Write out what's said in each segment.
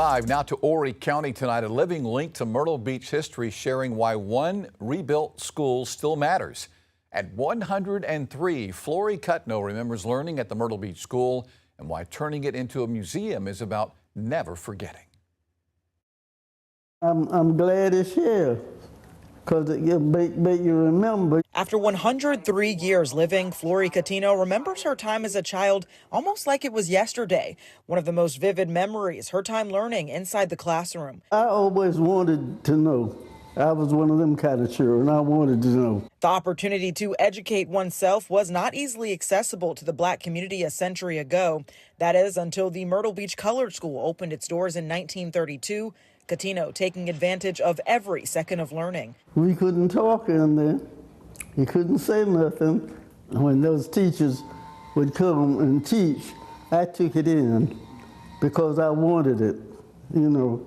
Now to Horry County tonight, a living link to Myrtle Beach history, sharing why one rebuilt school still matters. At 103, Florrie Cuttino remembers learning at the Myrtle Beach School and why turning it into a museum is about never forgetting. I'm glad it's here because it make you remember. After 103 years living, Florrie Cuttino remembers her time as a child almost like it was yesterday. One of the most vivid memories, her time learning inside the classroom. I always wanted to know. I was one of them kind of children. I wanted to know. The opportunity to educate oneself was not easily accessible to the black community a century ago. That is, until the Myrtle Beach Colored School opened its doors in 1932. Cuttino taking advantage of every second of learning. We couldn't talk in there. You couldn't say nothing. When those teachers would come and teach, I took it in because I wanted it. You know,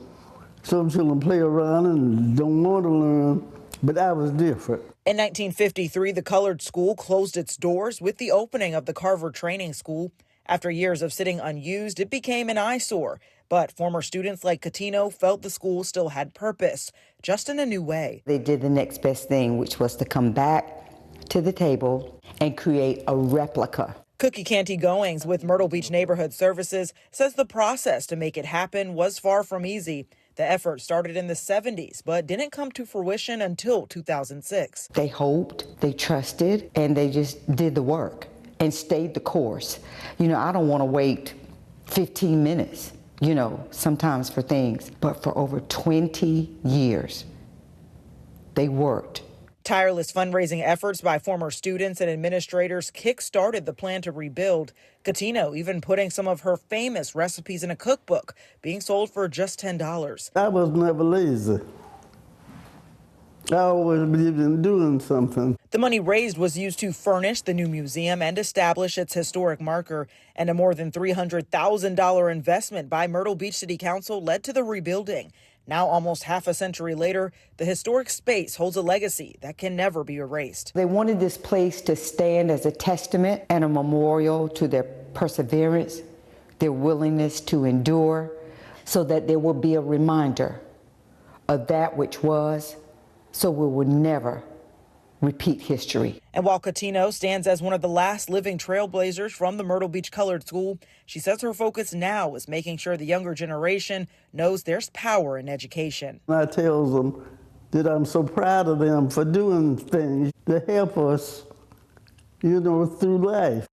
some children play around and don't want to learn, but I was different. In 1953, the colored school closed its doors with the opening of the Carver Training School. After years of sitting unused, it became an eyesore. But former students like Cuttino felt the school still had purpose, just in a new way. They did the next best thing, which was to come back to the table and create a replica. Cookie Canty Goings with Myrtle Beach Neighborhood Services says the process to make it happen was far from easy. The effort started in the 70s, but didn't come to fruition until 2006. They hoped, they trusted, and they just did the work and stayed the course. You know, I don't want to wait 15 minutes, you know, sometimes for things, but for over 20 years, they worked. Tireless fundraising efforts by former students and administrators kick-started the plan to rebuild. Cuttino even putting some of her famous recipes in a cookbook, being sold for just $10. I was never lazy. I always believed in doing something. The money raised was used to furnish the new museum and establish its historic marker. And a more than $300,000 investment by Myrtle Beach City Council led to the rebuilding. Now, almost half a century later, the historic space holds a legacy that can never be erased. They wanted this place to stand as a testament and a memorial to their perseverance, their willingness to endure, so that there will be a reminder of that which was, so we will never repeat history. And while Cuttino stands as one of the last living trailblazers from the Myrtle Beach Colored School, she says her focus now is making sure the younger generation knows there's power in education. I tell them that I'm so proud of them for doing things to help us, you know, through life.